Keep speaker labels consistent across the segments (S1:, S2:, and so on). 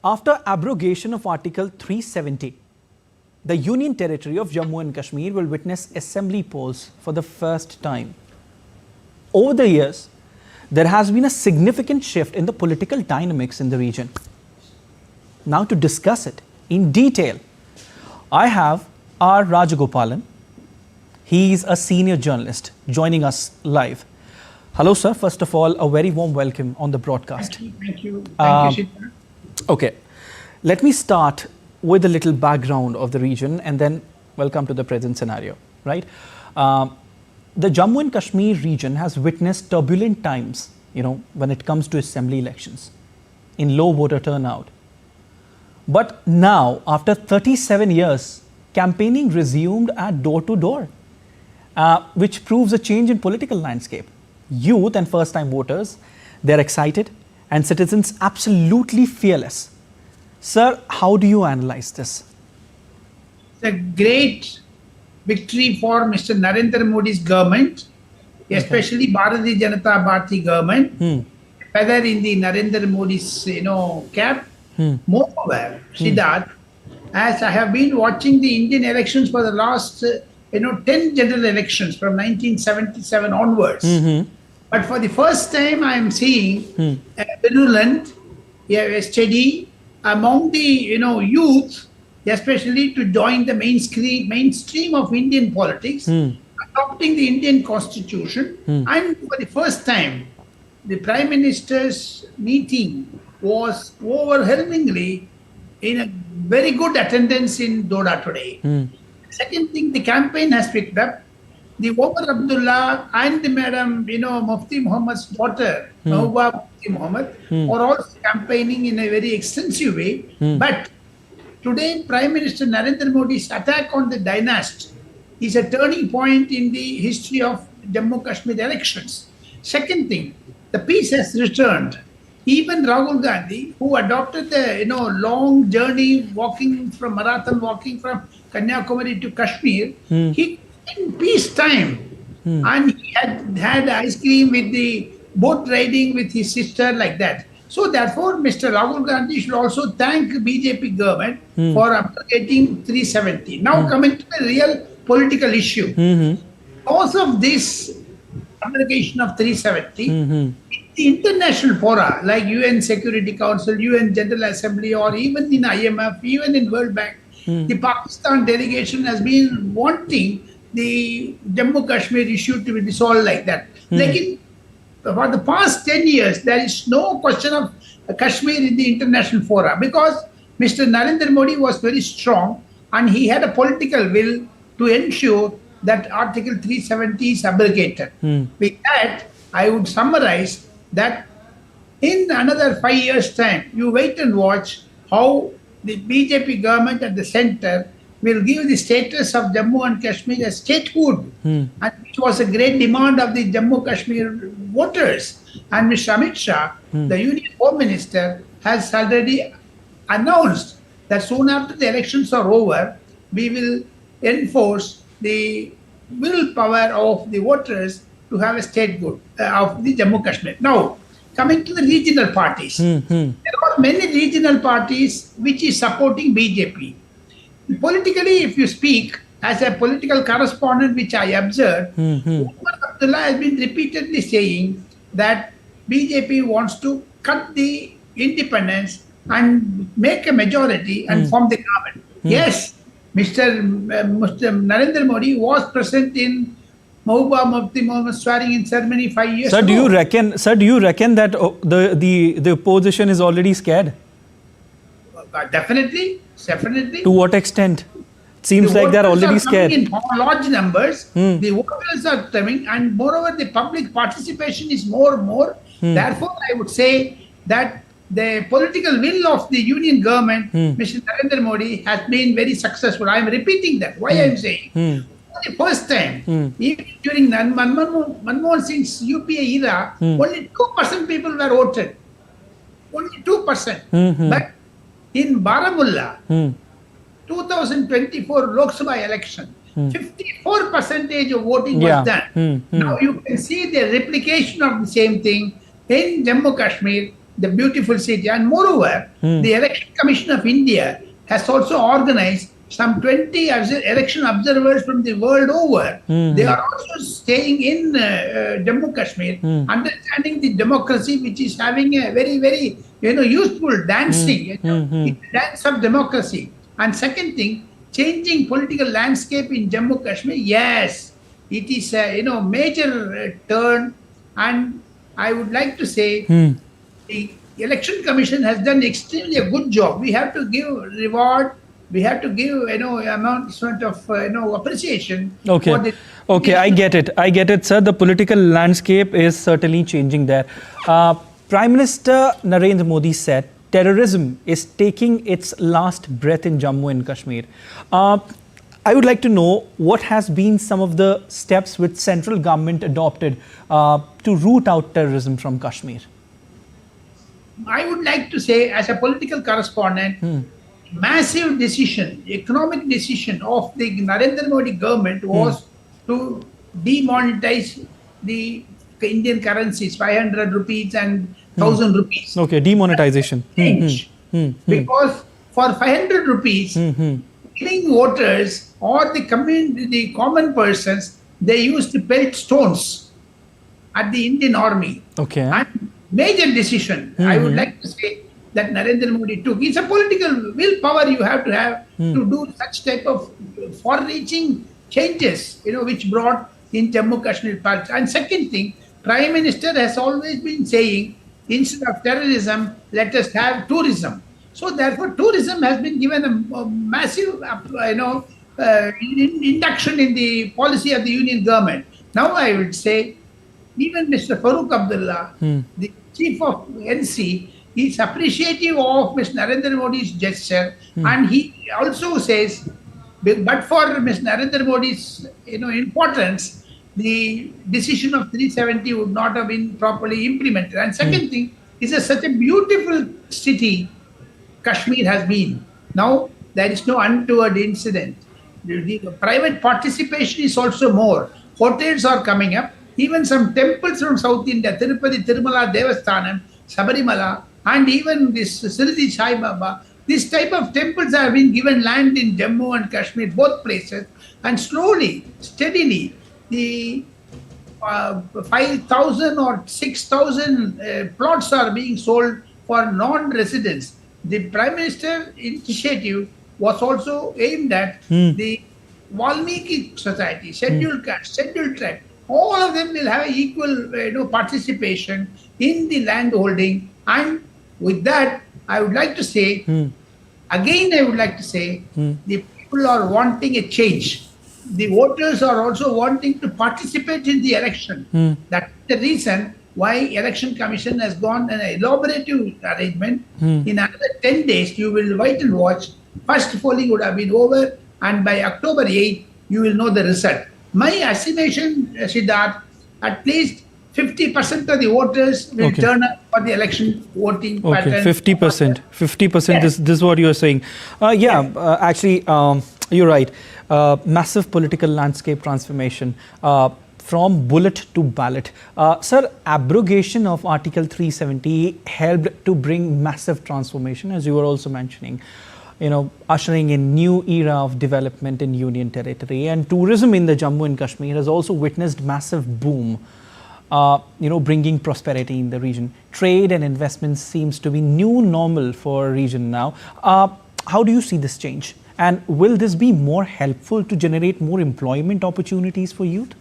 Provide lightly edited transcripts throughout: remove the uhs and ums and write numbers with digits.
S1: After abrogation of Article 370, the Union Territory of Jammu and Kashmir will witness assembly polls for the first time. Over the years, there has been a significant shift in the political dynamics in the region. Now to discuss it in detail, I have R. Rajagopalan. He is a senior journalist joining us live. Hello, sir. First of all, a very warm welcome on the broadcast.
S2: Thank you. Thank you, Shita.
S1: Okay, let me start with a little background of the region and then welcome to the present scenario, right? The Jammu and Kashmir region has witnessed turbulent times, when it comes to assembly elections, in low voter turnout. But now, after 37 years, campaigning resumed at door-to-door, which proves a change in political landscape. Youth and first-time voters, they're excited, and citizens absolutely fearless. Sir, how do you analyze this?
S2: It's a great victory for Mr. Narendra Modi's government, especially Bharatiya Janata Party government, whether in the Narendra Modi's cap. Moreover, Siddharth, as I have been watching the Indian elections for the last 10 general elections from 1977 onwards. But for the first time, I am seeing a virulent, a steady among the youth, especially to join the mainstream of Indian politics, adopting the Indian Constitution, and for the first time, the Prime Minister's meeting was overwhelmingly in a very good attendance in Doordarshan today. Second thing, the campaign has picked up. The Omar Abdullah and the Madam, Mufti Muhammad's daughter, Mahbooba Mufti Muhammad, are also campaigning in a very extensive way. But today, Prime Minister Narendra Modi's attack on the dynasty is a turning point in the history of Jammu Kashmir elections. Second thing, the peace has returned. Even Rahul Gandhi, who adopted the long journey marathon walking from Kanyakumari to Kashmir, he in peacetime, and he had ice cream with the boat riding with his sister like that. So therefore, Mr. Rahul Gandhi should also thank BJP government for abrogating 370. Now coming to the real political issue. Because of this abrogation of 370, in the international fora like UN Security Council, UN General Assembly, or even in IMF, even in World Bank, the Pakistan delegation has been wanting the Jammu Kashmir issue to be dissolved like that. Like for the past 10 years, there is no question of Kashmir in the international fora because Mr. Narendra Modi was very strong and he had a political will to ensure that Article 370 is abrogated. With that, I would summarize that in another 5 years' time, you wait and watch how the BJP government at the center will give the status of Jammu and Kashmir as statehood, and which was a great demand of the Jammu Kashmir voters. And Mr. Amit Shah, the Union Home Minister, has already announced that soon after the elections are over, we will enforce the willpower of the voters to have a statehood of the Jammu Kashmir. Now, coming to the regional parties, there are many regional parties which is supporting BJP. Politically, if you speak, as a political correspondent which I observed, Omar Abdullah has been repeatedly saying that BJP wants to cut the independence and make a majority and form the government. Yes, Mr. Narendra Modi was present in Mahbooba Mufti Muhammad swearing in ceremony 5 years ago.
S1: Do you reckon that the opposition is already scared?
S2: Definitely.
S1: To what extent? It seems like they're already scared.
S2: In large numbers, the voters are coming, and moreover, the public participation is more and more. Therefore, I would say that the political will of the union government, Mr. Narendra Modi, has been very successful. I am repeating that. Why I am saying? For the first time, even during Manmohan Singh's UPA era, only 2% people were voted. Only 2%. But in Baramulla, 2024 Lok Sabha election, 54% of voting was done. Now you can see the replication of the same thing in Jammu Kashmir. the beautiful city. And moreover, the Election Commission of India has also organized some 20 election observers from the world over. They are also staying in Jammu Kashmir, understanding the democracy, which is having a very, very useful dancing, dance of democracy. And second thing, changing political landscape in Jammu Kashmir. Yes, it is a major turn, and I would like to say the Election Commission has done extremely a good job. We have to give reward. We have to give amount of appreciation.
S1: Okay, okay, I get it, sir. The political landscape is certainly changing there. Prime Minister Narendra Modi said terrorism is taking its last breath in Jammu and Kashmir. I would like to know what has been some of the steps which central government adopted to root out terrorism from Kashmir.
S2: I would like to say, as a political correspondent, massive decision, economic decision of the Narendra Modi government was to demonetize the Indian currencies, 500 rupees and 1000 rupees.
S1: Okay, demonetization.
S2: Because for 500 rupees, killing voters or the common persons, they used to pelt stones at the Indian army.
S1: Okay.
S2: And major decision, I would like to say, that Narendra Modi took. It's a political willpower you have to do such type of far-reaching changes, which brought in Jammu Kashmir. And second thing, Prime Minister has always been saying, instead of terrorism, let us have tourism. So therefore, tourism has been given a massive, induction in the policy of the Union government. Now I would say, even Mr. Farooq Abdullah, the chief of NC, is appreciative of Mr. Narendra Modi's gesture, and he also says, but for Mr. Narendra Modi's importance, the decision of 370 would not have been properly implemented. And second thing, is such a beautiful city Kashmir has been. Now there is no untoward incident. The private participation is also more. Hotels are coming up. Even some temples from South India, Tirupati, Tirumala, Devasthanam, Sabarimala, and even this Sirdi Sai Baba, this type of temples have been given land in Jammu and Kashmir, both places, and slowly, steadily, the 5,000 or 6,000 plots are being sold for non-residents. The Prime Minister initiative was also aimed at the Valmiki society, scheduled caste, scheduled tribe. All of them will have equal participation in the land holding. And with that, I would like to say, again I would like to say, the people are wanting a change. The voters are also wanting to participate in the election. That's the reason why Election Commission has gone an elaborative arrangement. In another 10 days, you will wait and watch. First polling would have been over, and by October 8th, you will know the result. My estimation, Siddharth, at least 50% of the voters will turn up for the election voting pattern.
S1: 50%. 50%, this is what you are saying. Actually, you're right. Massive political landscape transformation from bullet to ballot. Sir, abrogation of Article 370 helped to bring massive transformation, as you were also mentioning. Ushering in new era of development in Union territory, and tourism in the Jammu and Kashmir has also witnessed massive boom, bringing prosperity in the region. Trade and investment seems to be new normal for region now. How do you see this change? And will this be more helpful to generate more employment opportunities for youth?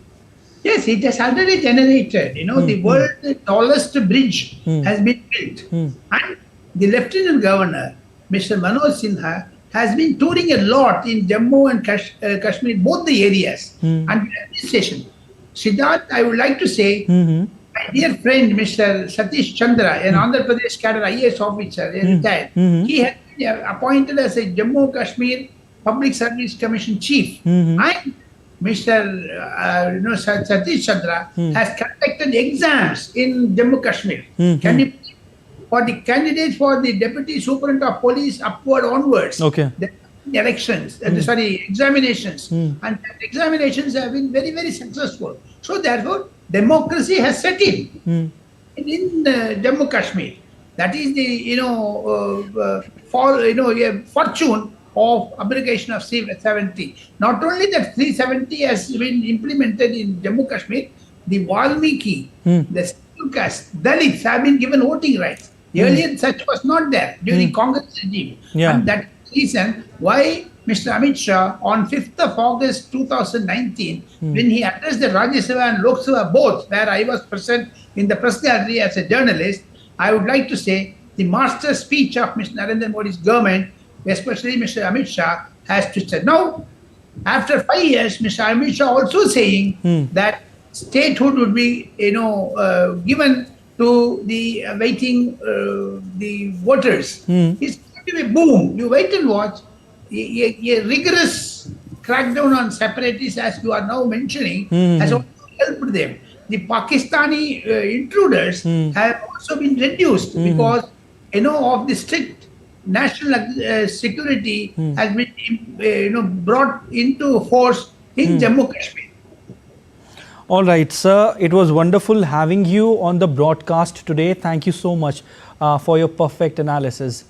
S2: Yes, it has already generated. The world's tallest bridge has been built. And the Lieutenant Governor, Mr. Manoj Sinha, has been touring a lot in Jammu and Kashmir, both the areas, and the administration. Siddharth, I would like to say, my dear friend, Mr. Satish Chandra, an Andhra Pradesh cadre IAS officer, retired, he has been appointed as a Jammu Kashmir Public Service Commission Chief. And Mr. Satish Chandra has conducted exams in Jammu Kashmir. Can you for the candidates for the Deputy Superintendent of Police upward onwards, the elections, examinations, and examinations have been very, very successful. So therefore, democracy has set in Jammu Kashmir. That is the fortune of abrogation of 370. Not only that 370 has been implemented in Jammu Kashmir, the Valmiki, the scheduled caste, Dalits have been given voting rights. Earlier, such was not there during Congress regime.
S1: Yeah.
S2: And that reason why Mr. Amit Shah on 5th of August 2019, when he addressed the Rajya Sabha and Lok Sabha both, where I was present in the press gallery as a journalist, I would like to say the master speech of Mr. Narendra Modi's government, especially Mr. Amit Shah, has to say. Now, after 5 years, Mr. Amit Shah also saying that statehood would be, given to the the voters. It's going to be boom. You wait and watch. A rigorous crackdown on separatists, as you are now mentioning, has also helped them. The Pakistani intruders have also been reduced because of the strict national security has been brought into force in Jammu Kashmir.
S1: All right, sir. It was wonderful having you on the broadcast today. Thank you so much for your perfect analysis.